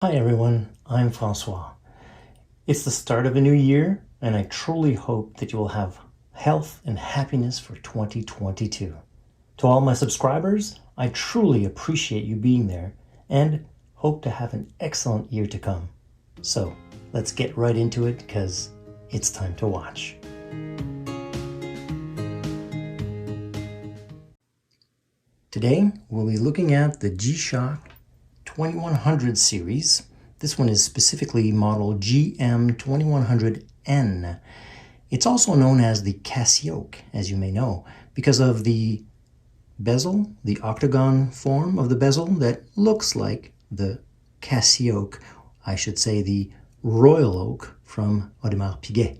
Hi everyone, I'm Francois. It's the start of a new year, and I truly hope that you will have health and happiness for 2022. To all my subscribers, I truly appreciate you being there and hope to have an excellent year to come. So let's get right into it because it's time to watch. Today we'll be looking at the Casioak 2100 series. This one is specifically model GM2100N. It's also known as the Casioak, as you may know, because of the bezel, the octagon form of the bezel that looks like the Casioak, I should say the Royal Oak from Audemars Piguet.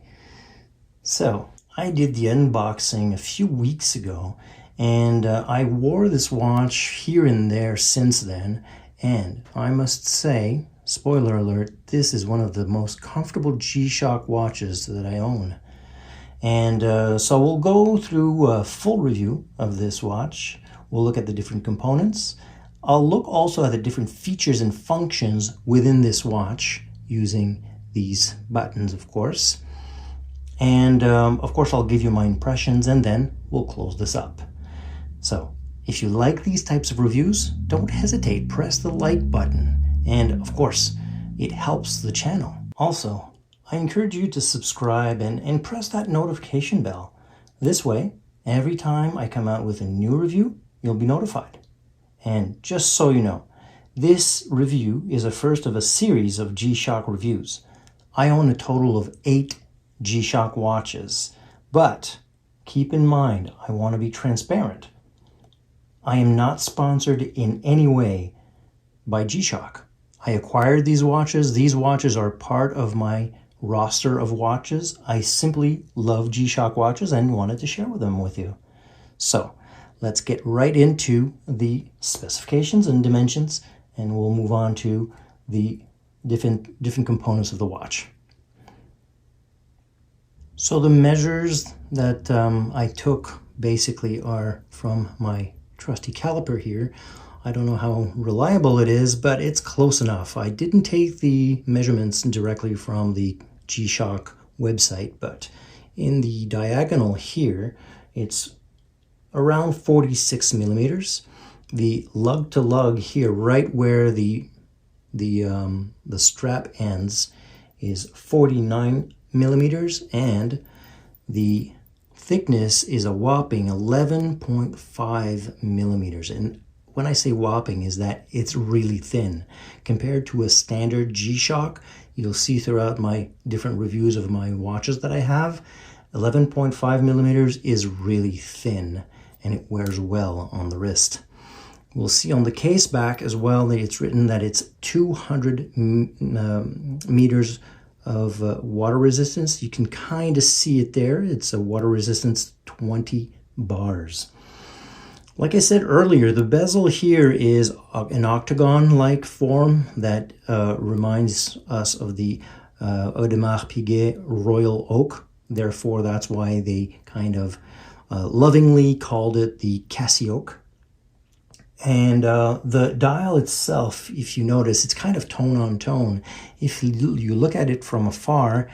So I did the unboxing a few weeks ago, and I wore this watch here and there since then. And I must say, spoiler alert, this is one of the most comfortable G-Shock watches that I own. And so we'll go through a full review of this watch. We'll look at the different components. I'll look also at the different features and functions within this watch using these buttons, of course. And of course, I'll give you my impressions and then we'll close this up. So, if you like these types of reviews, don't hesitate, press the like button. And of course, it helps the channel. Also, I encourage you to subscribe and press that notification bell. This way, every time I come out with a new review, you'll be notified. And just so you know, this review is a first of a series of G-Shock reviews. I own a total of 8 G-Shock watches, but keep in mind, I want to be transparent. I am not sponsored in any way by G-Shock. I acquired these watches. These watches are part of my roster of watches. I simply love G-Shock watches and wanted to share them with you. So let's get right into the specifications and dimensions, and we'll move on to the different components of the watch. So the measures that I took basically are from my trusty caliper here. I don't know how reliable it is, but it's close enough. I didn't take the measurements directly from the G-Shock website, but in the diagonal here, it's around 46 millimeters. The lug to lug here, right where the strap ends, is 49 millimeters, and the thickness is a whopping 11.5 millimeters. And when I say whopping, is that it's really thin. Compared to a standard G-Shock, you'll see throughout my different reviews of my watches that I have, 11.5 millimeters is really thin, and it wears well on the wrist. We'll see on the case back as well that it's written that it's 200 meters of water resistance. You can kind of see it there. It's a water resistance 20 bars. Like I said earlier, the bezel here is an octagon-like form that reminds us of the Audemars Piguet Royal Oak. Therefore, that's why they kind of lovingly called it the Casioak. And the dial itself, if you notice, it's kind of tone on tone. If you look at it from afar,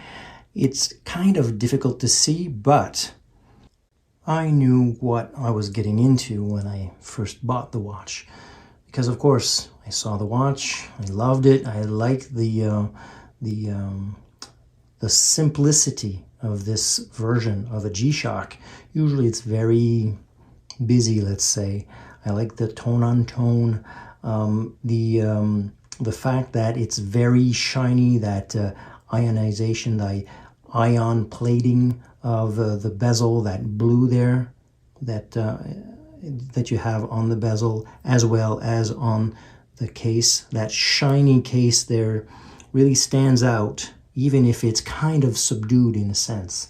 it's kind of difficult to see, but I knew what I was getting into when I first bought the watch. Because of course, I saw the watch, I loved it, I liked the simplicity of this version of a G-Shock. Usually it's very busy, let's say. I like the tone-on-tone, the fact that it's very shiny, that ionization, the ion plating of the bezel, that blue there, that you have on the bezel, as well as on the case. That shiny case there really stands out, even if it's kind of subdued in a sense.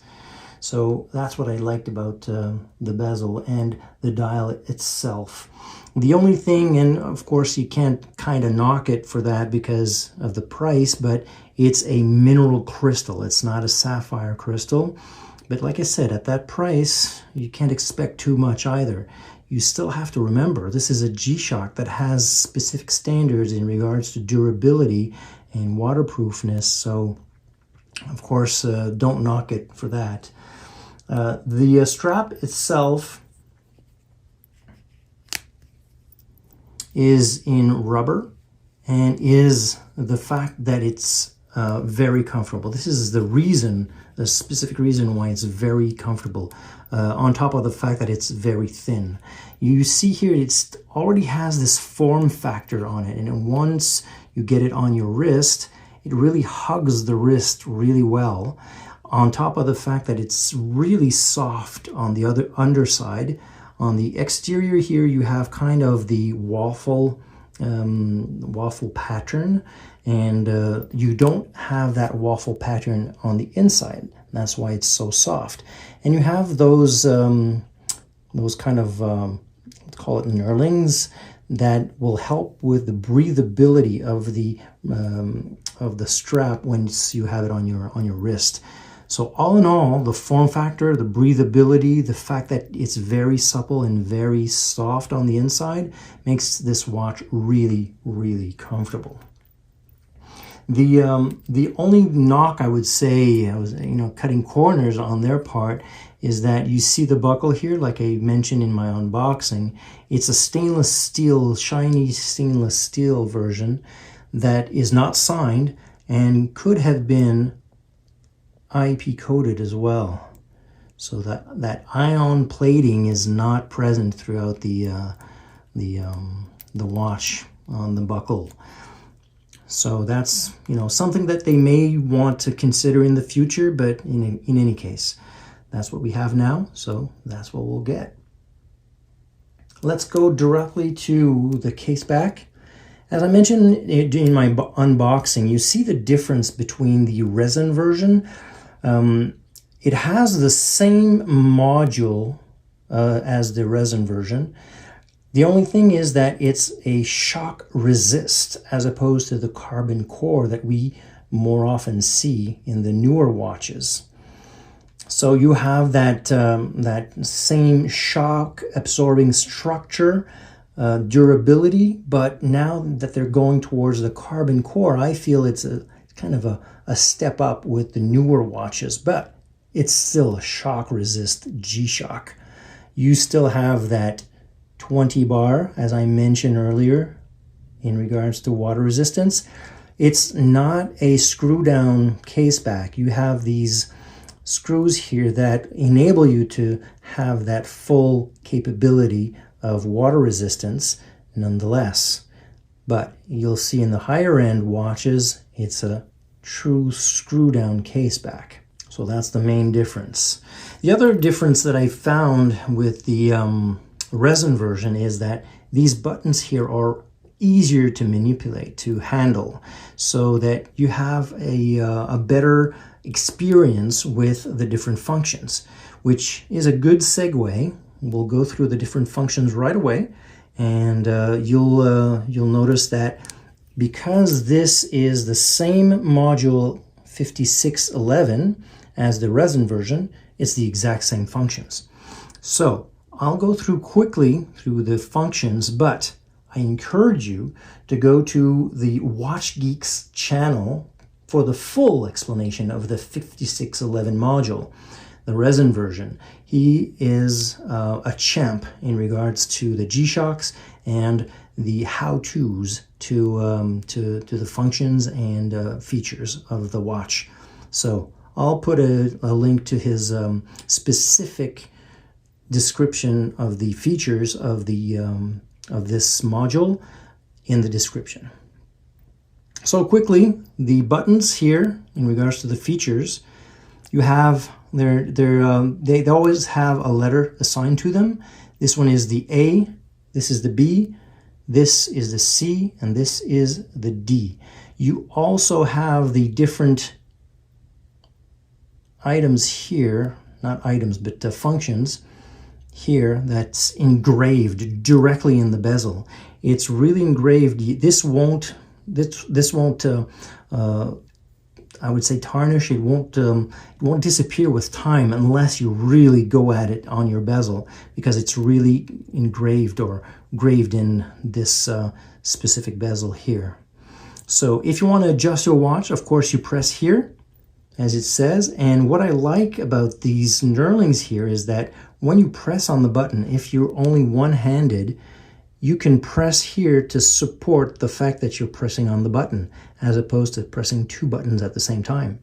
So that's what I liked about the bezel and the dial itself. The only thing, and of course you can't kind of knock it for that because of the price, but it's a mineral crystal. It's not a sapphire crystal. But like I said, at that price, you can't expect too much either. you still have to remember this is a G-Shock that has specific standards in regards to durability and waterproofness. So, of course, don't knock it for that. The strap itself is in rubber, and is the fact that it's very comfortable. This is the reason, the specific reason why it's very comfortable, on top of the fact that it's very thin. You see here it's already has this form factor on it, and once you get it on your wrist, it really hugs the wrist really well, on top of the fact that it's really soft on the other underside. On the exterior here, you have kind of the waffle pattern, and you don't have that waffle pattern on the inside. That's why it's so soft. And you have those kind of let's call it knurlings that will help with the breathability of the strap once you have it on your wrist. So all in all, the form factor, the breathability, the fact that it's very supple and very soft on the inside makes this watch really, really comfortable. The only knock I would say, I was cutting corners on their part, is that you see the buckle here, like I mentioned in my unboxing. It's a stainless steel, shiny stainless steel version that is not signed and could have been IP coated as well, so that ion plating is not present throughout the watch on the buckle. So that's something that they may want to consider in the future, but in any case, that's what we have now, so that's what we'll get. Let's go directly to the case back. As I mentioned in my unboxing, you see the difference between the resin version. It has the same module as the resin version. The only thing is that it's a shock resist as opposed to the carbon core that we more often see in the newer watches. So you have that same shock absorbing structure, durability, but now that they're going towards the carbon core, I feel it's a kind of a step up with the newer watches, but it's still a shock resist G-Shock. You still have that 20 bar, as I mentioned earlier, in regards to water resistance. It's not a screw down case back. You have these screws here that enable you to have that full capability of water resistance nonetheless. But you'll see in the higher end watches, it's a true screw down case back. So that's the main difference. The other difference that I found with the resin version is that these buttons here are easier to manipulate, to handle, so that you have a better experience with the different functions, which is a good segue. We'll go through the different functions right away, and you'll notice that because this is the same module 5611 as the resin version, it's the exact same functions. So I'll go through quickly through the functions, but I encourage you to go to the Watch Geeks channel for the full explanation of the 5611 module, the resin version. He is a champ in regards to the G-Shocks and the how-tos to the functions and features of the watch. So I'll put a link to his specific description of the features of the of this module in the description. So quickly, the buttons here in regards to the features, you have they always have a letter assigned to them. This one is the A, this is the B, this is the C, and this is the D. You also have the different items here, not items, but functions here that's engraved directly in the bezel. It's really engraved. This won't I would say tarnish. It won't disappear with time unless you really go at it on your bezel, because it's really engraved or graved in this specific bezel here. So if you want to adjust your watch, of course you press here as it says. And what I like about these knurlings here is that when you press on the button, if you're only one-handed, you can press here to support the fact that you're pressing on the button, as opposed to pressing two buttons at the same time.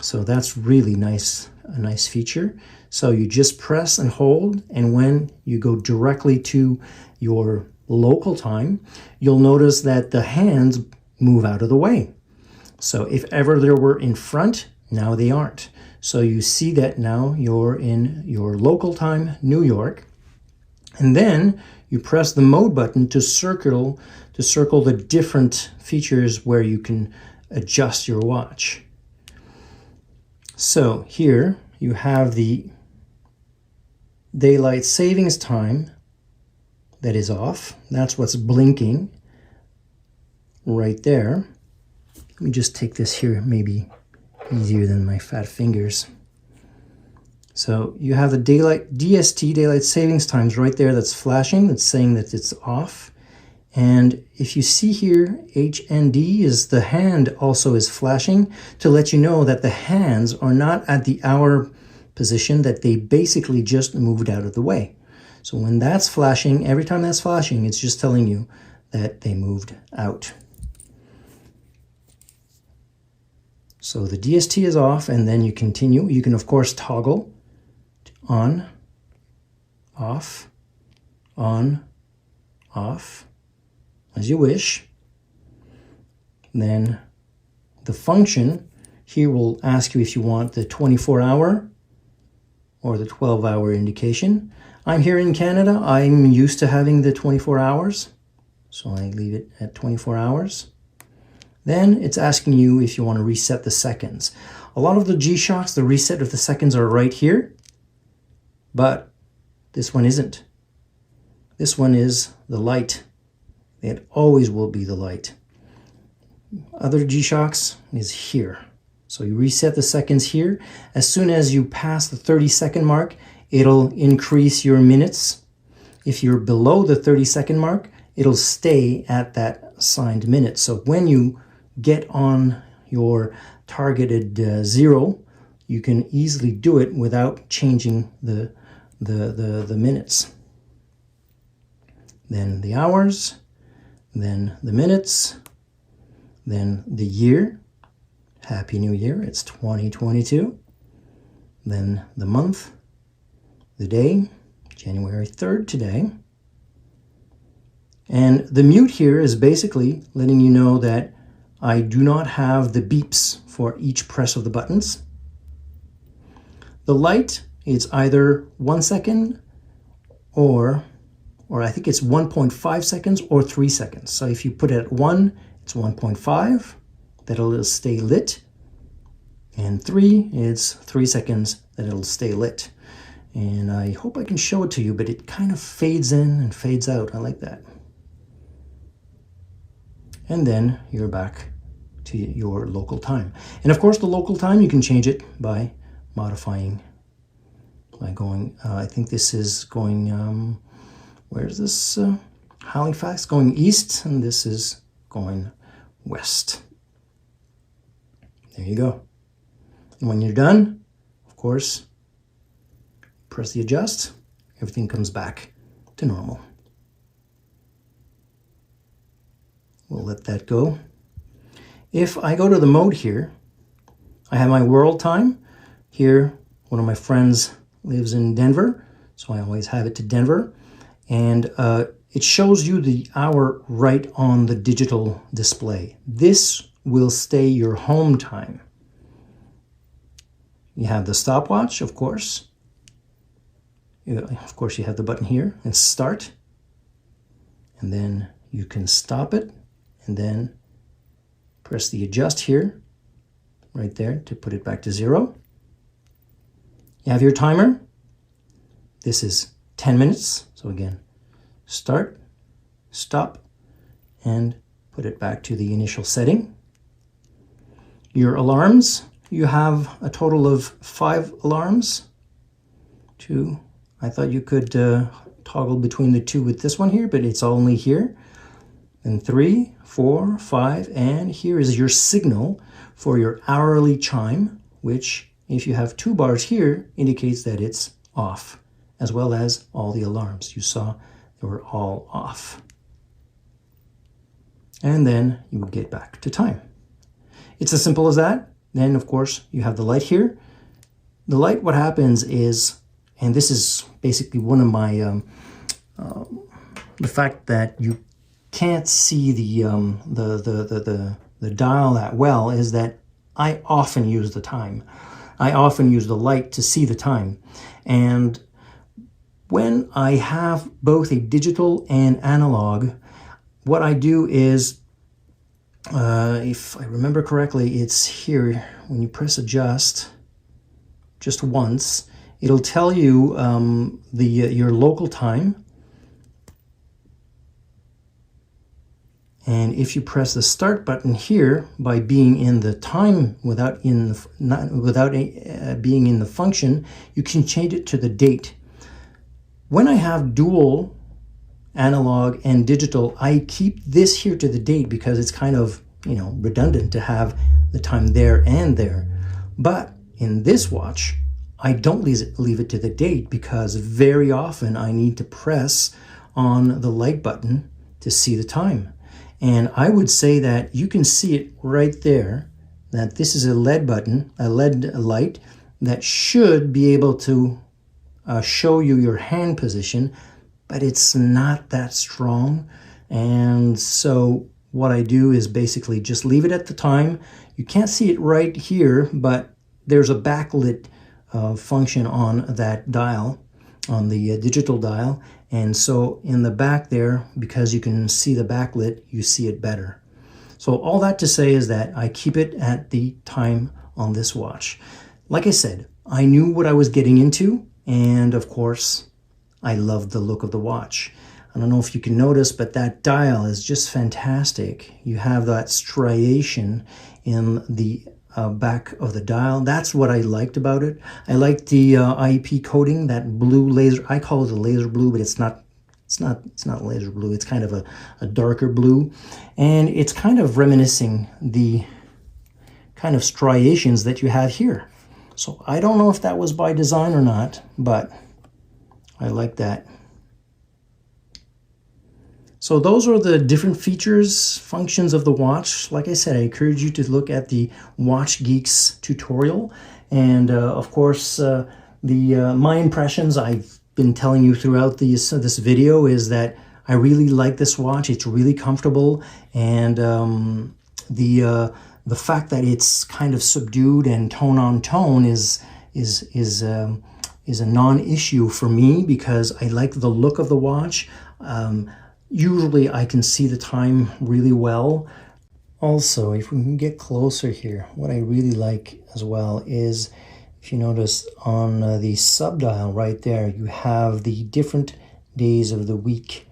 So that's really nice, a nice feature. So you just press and hold, and when you go directly to your local time, you'll notice that the hands move out of the way. So if ever they were in front, now they aren't. So you see that now you're in your local time, New York, and then you press the mode button to circle the different features where you can adjust your watch. So here you have the daylight savings time that is off. That's what's blinking right there. Let me just take this here, maybe easier than my fat fingers. So you have the DST, daylight savings times, right there. That's flashing. That's saying that it's off. And if you see here, HND is the hand also is flashing to let you know that the hands are not at the hour position, that they basically just moved out of the way. So when that's flashing, every time that's flashing, it's just telling you that they moved out. So the DST is off, and then you continue. You can, of course, toggle on, off, as you wish. Then the function here will ask you if you want the 24-hour or the 12-hour indication. I'm here in Canada. I'm used to having the 24 hours, so I leave it at 24 hours. Then it's asking you if you want to reset the seconds. A lot of the G-Shocks, the reset of the seconds are right here, but this one isn't. This one is the light. It always will be the light. Other G-Shocks is here. So you reset the seconds here. As soon as you pass the 30-second mark, it'll increase your minutes. If you're below the 30-second mark, it'll stay at that assigned minute. So when you get on your targeted 0, you can easily do it without changing the minutes. Then the hours, then the minutes, then the year. Happy New Year, it's 2022. Then the month, the day, January 3rd today. And the mute here is basically letting you know that I do not have the beeps for each press of the buttons. The light is either 1 second or I think it's 1.5 seconds or 3 seconds. So if you put it at 1, it's 1.5, that'll stay lit. And 3, it's 3 seconds that it'll stay lit. And I hope I can show it to you, but it kind of fades in and fades out. I like that. And then you're back to your local time. And of course, the local time, you can change it by modifying, by going, I think this is going, where's this? Halifax, going east, and this is going west. There you go. And when you're done, of course, press the adjust, everything comes back to normal. We'll let that go. If I go to the mode here, I have my world time. Here, one of my friends lives in Denver, so I always have it to Denver. And it shows you the hour right on the digital display. This will stay your home time. You have the stopwatch, of course. Of course, you have the button here and start. And then you can stop it and then press the adjust here, right there, to put it back to 0. You have your timer. This is 10 minutes. So again, start, stop, and put it back to the initial setting. Your alarms, you have a total of 5 alarms. 2. I thought you could toggle between the 2 with this one here, but it's only here. And 3, 4, 5, and here is your signal for your hourly chime, which if you have 2 bars here indicates that it's off, as well as all the alarms. You saw they were all off. And then you will get back to time. It's as simple as that. Then of course you have the light here. The light, what happens is, and this is basically one of my the fact that you can't see the dial that well, is that I often use the time. I often use the light to see the time. And when I have both a digital and analog, what I do is, if I remember correctly, it's here. When you press adjust just once, it'll tell you your local time. And if you press the start button here, by being in the time without being in the function, you can change it to the date. When I have dual analog and digital, I keep this here to the date because it's kind of, you know, redundant to have the time there and there. But in this watch, I don't leave it to the date, because very often I need to press on the light button to see the time. And I would say that you can see it right there, that this is a LED button, a LED light that should be able to show you your hand position, but it's not that strong. And so what I do is basically just leave it at the time. You can't see it right here, but there's a backlit function on that dial, on the digital dial. And so in the back there, because you can see the backlit, you see it better. So all that to say is that I keep it at the time on this watch. Like I said, I knew what I was getting into, and of course, I loved the look of the watch. I don't know if you can notice, but that dial is just fantastic. You have that striation in the back of the dial. That's what I liked about it. I liked the IEP coating, that blue laser. I call it a laser blue, but it's not laser blue. It's kind of a darker blue, and it's kind of reminiscing the kind of striations that you have here. So I don't know if that was by design or not, but I like that. So those are the different features, functions of the watch. Like I said, I encourage you to look at the Watch Geeks tutorial. And of course, my impressions I've been telling you throughout this video is that I really like this watch. It's really comfortable, and the fact that it's kind of subdued and tone on tone is a non-issue for me, because I like the look of the watch. Usually I can see the time really well. Also, if we can get closer here, what I really like as well is, if you notice on the sub-dial right there, you have the different days of the week.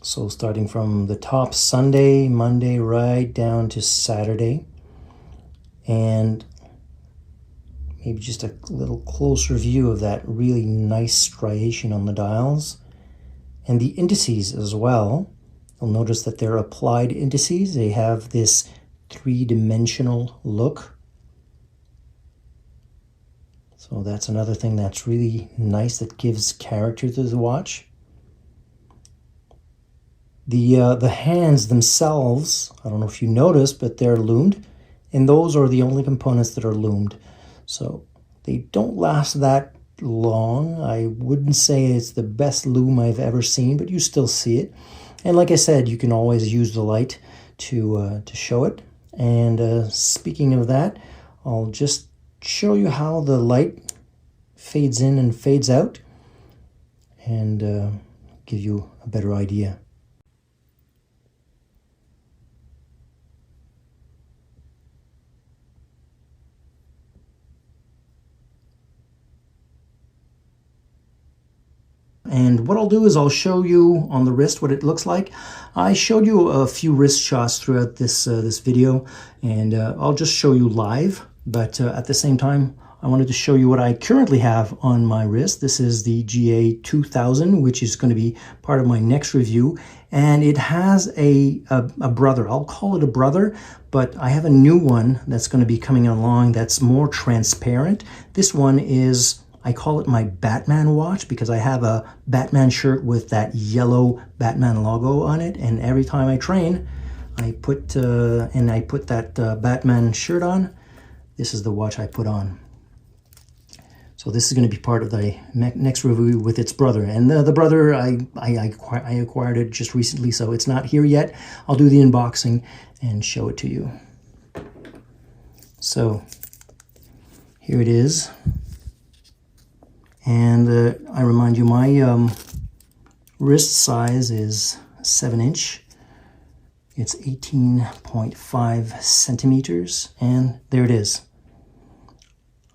So starting from the top, Sunday, Monday, right down to Saturday. And maybe just a little closer view of that really nice striation on the dials. And the indices as well. You'll notice that they're applied indices. They have this three-dimensional look. So that's another thing that's really nice, that gives character to the watch. The hands themselves, I don't know if you noticed, but they're loomed, and those are the only components that are loomed. So they don't last that long. I wouldn't say it's the best loom I've ever seen, but you still see it. And like I said, you can always use the light to show it. And speaking of that, I'll just show you how the light fades in and fades out, and give you a better idea. And what I'll do is I'll show you on the wrist what it looks like. I showed you a few wrist shots throughout this this video, and I'll just show you live. But at the same time, I wanted to show you what I currently have on my wrist. This is the GA2000, which is going to be part of my next review. And it has a brother. I'll call it a brother, but I have a new one that's going to be coming along that's more transparent. This one is, I call it my Batman watch because I have a Batman shirt with that yellow Batman logo on it. And every time I train, I put that Batman shirt on. This is the watch I put on. So this is going to be part of the next review with its brother. And the brother, I acquired it just recently, so it's not here yet. I'll do the unboxing and show it to you. So here it is. And I remind you, my wrist size is 7-inch. It's 18.5 centimeters, and there it is.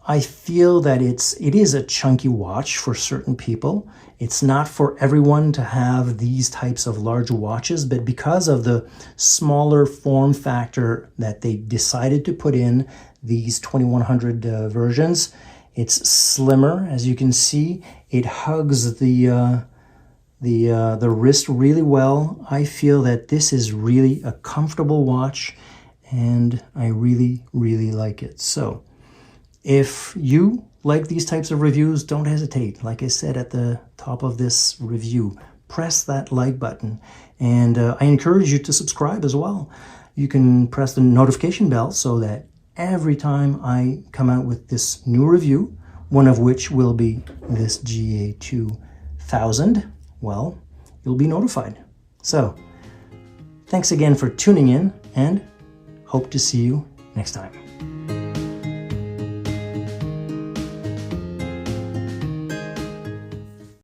I feel that it is a chunky watch for certain people. It's not for everyone to have these types of large watches, but because of the smaller form factor that they decided to put in these 2100 versions, it's slimmer, as you can see. It hugs the wrist really well. I feel that this is really a comfortable watch, and I really, really like it. So if you like these types of reviews, don't hesitate. Like I said at the top of this review, press that like button. And I encourage you to subscribe as well. You can press the notification bell so that every time I come out with this new review, one of which will be this GA2000, well, you'll be notified. So thanks again for tuning in, and hope to see you next time.